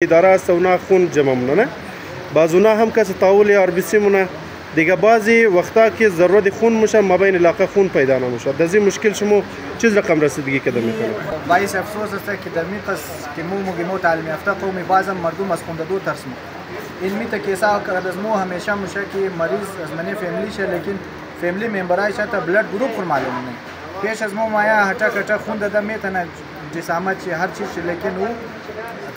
اداره است اونا خون جمع مونه باز اونا هم کس تاول آر بی سی مونه دیگه بعضی وقتا که ضرورت خون میشه ما بین علاقه خون پیدا نمیشه در این مشکل شما چیز رقم رسیدگی کده میکنه باعث افسوس است که در میقص که مو تعلیم یافته قومی بعضا مردم از خونددو ترسمو این میته که سا از مو همیشه میشه که مریض از منی فیملی شه لیکن فیملی ممبرای شه تا بلد گروپ خون معلوم نه پیش از مو مایا هټا کټا خون داده میتنه جسامت چې هر چیز لیکن او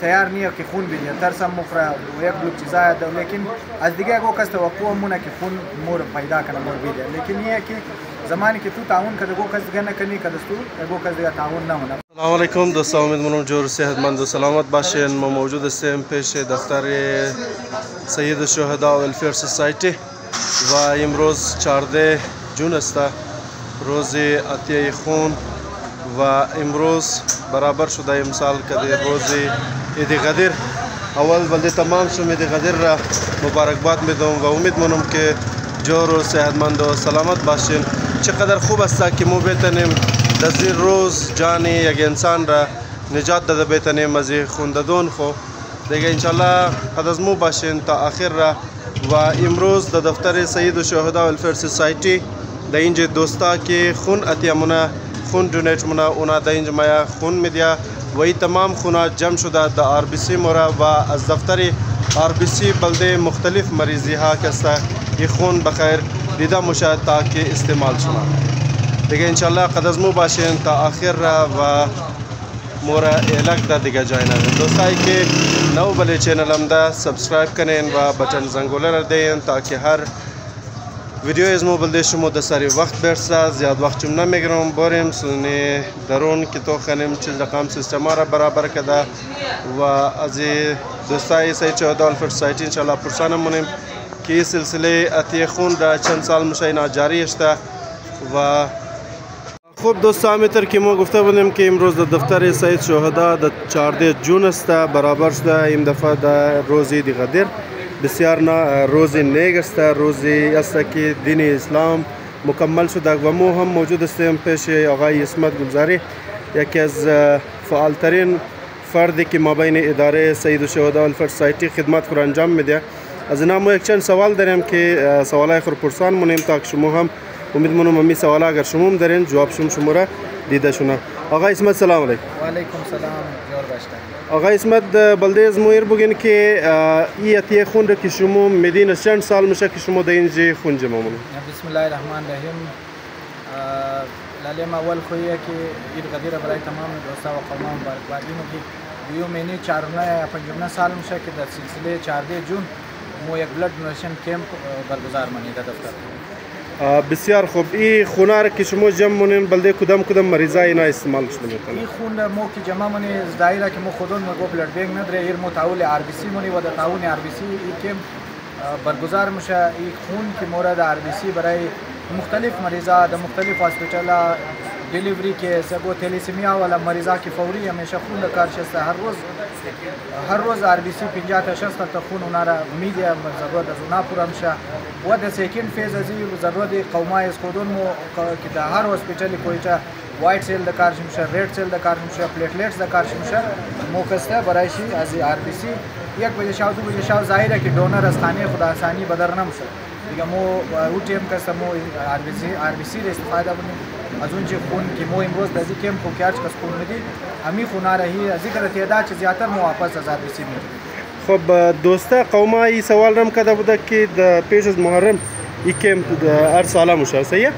تیار نیه که خون بده ترسم مخره و یک بلوک چیزا ده لیکن از دیگه گو کس توقع مونه که خون مور پیدا کنه مور بده لیکن یہ که زمانی که تو تعاون کرده گو کس دیگه نکنی که دستو گو کس دیگه تعاون نمونه. السلام علیکم دوستان، امیدوارم جور صحتمند و سلامت باشین. ما موجود هستیم پیش دفتر سید الشهدا ویلفیر سوسایتی و امروز 14 جون است، روز عطیه خون و امروز برابر شده امسال که روز عید قدر. اول بلده تمام شما عید قدر را مبارکباد میدم و امید منم که جور و صحتمند و سلامت باشین. چقدر خوب است که ما بتونیم در این روز جان یک انسان را نجات داده بتونیم از خونددون خو دیگه انشالله قد از مو باشین تا آخر را. و امروز در دفتر سید الشهدا ویلفیر سوسایتی در اینجا دوستا که خون عطیه مونه خون دونیت مونه اونا در اینجا مایا خون میدیا و این تمام خونا جمع شده در آر بی سی مورا و از دفتر آر بی سی بلده مختلف مریضی ها کسته این خون بخیر دیده مشه تا که استعمال شده دیگه انشالله قد از مو باشین تا آخر را و مورا الک دا دیگه جای نمید. دوستایی که نو بله چینل هم دا سبسکرایب کنین و بٹن زنگوله را دین تا که هر ویدیو از مو بلده شما در سری وقت برسه. زیاد وقت چون نمیگرم باریم سونی درون که تو خانم چیز رقم سیستم را برابر کده و از دوستای سید الشهدا ویلفیر سوسایتی انشالله پرسانم مونیم که این سلسله عطیه خون را چند سال میشه اینا جاری است. و خوب دوستان، همینطور که ما گفته بودیم که امروز در دفتر سید الشهدا در 14 جون است برابر شده این دفعه در روز عید قدر. بسیار روز نیک است، روزی است که دین اسلام مکمل شده و ما هم موجود هستیم پیش آقای اسمت گلزاری، یکی از فعالترین فردی که مابین اداره سید الشهدا ویلفیر سوسایتی خدمت خود انجام میده. از اینا ما یک چند سوال داریم که سوالای خود پرسان مونیم تا که شما هم امید منم امی سوالا اگر شما هم دارین جواب شما را دیده شونه. آقای اسمت سلام علیکم. و علیکم سلام جور باشید. آقای اسمت بلده از مویر بگین که این عطیه خون را که شما میدین از چند سال میشه که شما در اینجا خون جمع مونید؟ بسم الله الرحمن الرحیم. لالیم اول خویه که عید قدر برای تمام دوستا و قومان مبارکباد میگم. دیو مینی چهارمه یا پنجمه سال میشه که در سلسله 14 جون مو یک بلد دونیشن کمپ برگزار منید دفتر. بسیار خوب. این خونه را که شما جمع مونین بلده کدام مریضای اینا استعمال شده میکنه؟ این خون مو که جمع مونی دایره که مو خودون مگو بلد بینگ نداره ایر مو تعاون آر بی سی مونی و در تعاون آر بی سی این کمپ برگزار میشه. این خون که مورد آر بی سی برای مختلف مریضا در مختلف هاسپیتال डिलीवरी के सबो थैलेसीमिया वाला मरीज़ा की फौरी हमेशा खून कारशस्त हर रोज़ आरबीसी 50 تا 60 تا खून उनारा मीडिया ज़रूरत उना पूरा मशा व द सेकंड फेज अजी ज़रूरत कौमा इसकोदन मो कि हर हॉस्पिटल कोईटा वाइट सेल द कारशमशा रेड सेल द कारशमशा प्लेटलेट्स द कारशमशा मोकस्ता बराशी अज आरबीसी 1 बजे शाव 2 बजे शाव जाहिर है कि डोनर स्थानीय खुदा आसानी बदरनम से دیگه مو او تیم که مو آر بی سی را استفاده کنیم از اون چه خون که مو امروز در این کمپ کوکیارچ کس خون میدی همی خونا رهی از این تعداد چه زیاتر مو واپس از آر بی سی میدی. خب دوستا قوما این سوال رم کرده بوده که در پیش از محرم این کمپ هر ساله میشه صحیح؟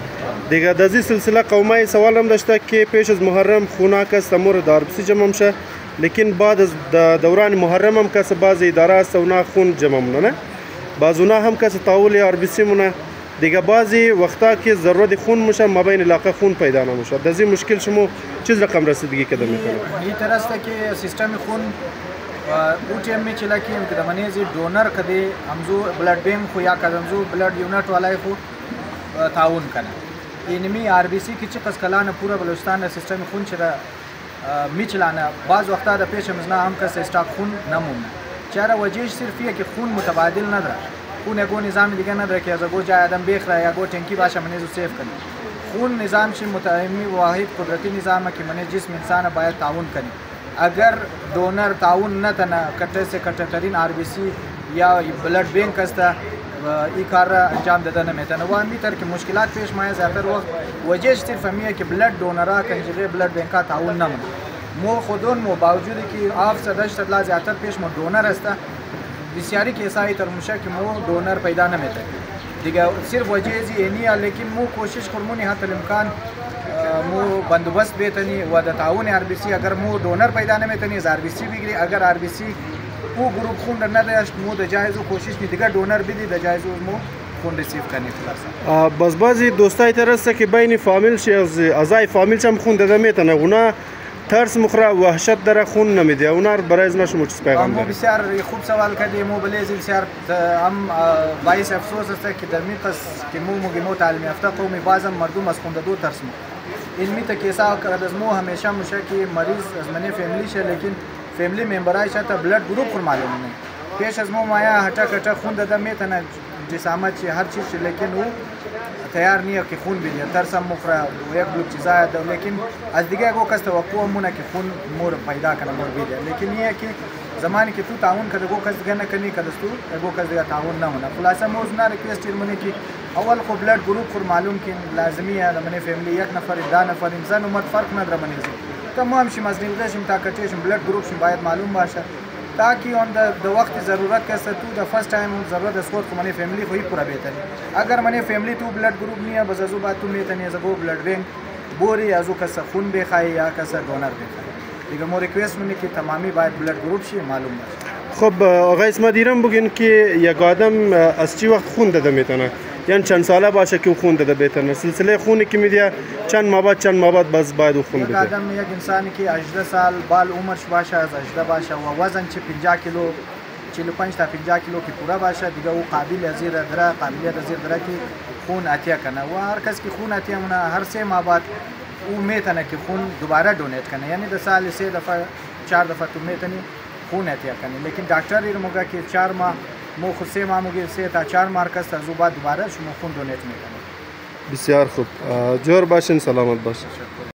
دیگه در این سلسله قوما این سوال رم داشته که پیش از محرم خونا کس مورد آر بی سی جمع میشه لیکن بعد از دوران محرم هم کس بعض اداره است اونا خون جمع مونه باز اونا هم کس تاول آر بی سی مونه دیگه بعضی وقتا که ضرورت خون میشه ما بین علاقه خون پیدا نمیشه در این مشکل شما چیز رقم رسیدگی کده میکنه؟ این طرح است که سیستم خون او ټیم می چلا کې د منیزي ډونر کدي همزو بلډ بینک خو یا کدمزو بلډ یونټ والای خو تعاون کنه اینمی آر بی سی کې چې قص کلانه پورا بلوچستان سیستم خون چره می چلانه بعض وقتا د پیش مزنا هم کس استاک خون نمونه چرا وجهش صرف یه که خون متبادل نداره خون یگو نظام دیگه نداره که از گو جای آدم بخره یا گو ټینکی باشه منیزو سیف کنه خون نظام چی متعمی واحد قدرتی نظام که منی جسم انسان باید تعاون کنه اگر دونر تعاون نتنه کٹه سے کٹه ترین RBC یا بلڈ بینک است این کار را انجام دادن نمیتونه و میتر که مشکلات پیش میاد زیادتر وقت وجهش صرف همیه که بلڈ دونرها کنجره بلڈ بینکا تعاون نمونه مو خودون مو باوجود که 700 لا زیادتر پیش مو دونر است بسیاری کیسایی تر میشه که مو دونر پیدا نمیتونه دیگه صرف وجه زی اینیه لیکن مو کوشش کرمونی حتی الامکان مو بندوبست بیتنی و د تعاون RBC اگر مو دونر پیدا نمیتونی از RBC بگیری اگر RBC او گروپ خون در نداشت مو د جایزو کوشش می دیگه دونر بدی د جایزو مو خون ریسیو کنی خلاص باز بعضی دوستای ترسته که بین فامیل شی از اعضای فامیل هم خون داده میتونه اونا ترس مخره وحشت داره خون نمیده اونا برای از شما چه پیغام مو بسیار خوب سوال کردی مو بلیزی بسیار هم باعث افسوس است که در میقص که مو تعلیم یافته قومی بعضا مردم از خون دادو ترس مو این میته کیسا از مو همیشه میشه که مریض از منی فیملی شه لیکن فیملی ممبرای شاته بلڈ گروپ خور معلوم نه پیش از مو مایا هټا کټا خون داده میتونه جسامت چی هر چیز لیکن او تیار نیه که خون بده ترس هم مخره و یک بلوک چیزای ده لیکن از دیگه اگه کس توقع مونه که خون مور پیدا کنه مور بده لیکن یه که زمانی که تو تعاون کرده گو کس دیگه نکنی که دستو اگه کس دیگه تعاون نمونه خلاصه موز نه ریکویست منی که اول خو بلڈ گروپ خور معلوم که لازمیه لمنه فیملی یک نفر دا نفر انسان عمر فرق نداره منیزی تمام شیم از نیوزه شیم طاقتش شیم بلڈ گروپ شیم باید معلوم باشه تاکہ اون د وقت ضرورت کسته تو د فرست ټایم ضرورت اسکوت کو منی فیملی خو پورا بهتري اگر منی فیملی تو بلڈ گروپ نیه بزازو با تو میتنی زگو بلڈ بینک بوری ازو کس خون بخای یا کس دونر بخای دیگه مو ریکویست منی که تمامی باید بلڈ گروپ شی معلوم باشه خب آقای اسماعیلیرم بگین که یک آدم از چی وقت خون داده میتونه یعنی چند ساله باشه که خون داده بهتره سلسله خونی که میده چند ماه بعد باز باید خون بده یک آدم یک انسانی که 18 سال بال عمرش باشه از 18 باشه و وزن چه 50 کیلو 45 تا 50 کیلو که پورا باشه دیگه او قابلیت زیر دره که خون عطیه کنه و هر کس که خون عطیه مونه هر 3 ماه بعد او میتونه که خون دوباره دونیت کنه یعنی در سال 3 دفعه 4 دفعه تو میتونی خون عطیه کنی لیکن دکتر این موقع که 4 ماه مو خود 3 ماه موقع 3 تا 4 ماه کس از بعد دوباره شما خون دونیت میکنه بسیار خوب جور باشین سلامت باشین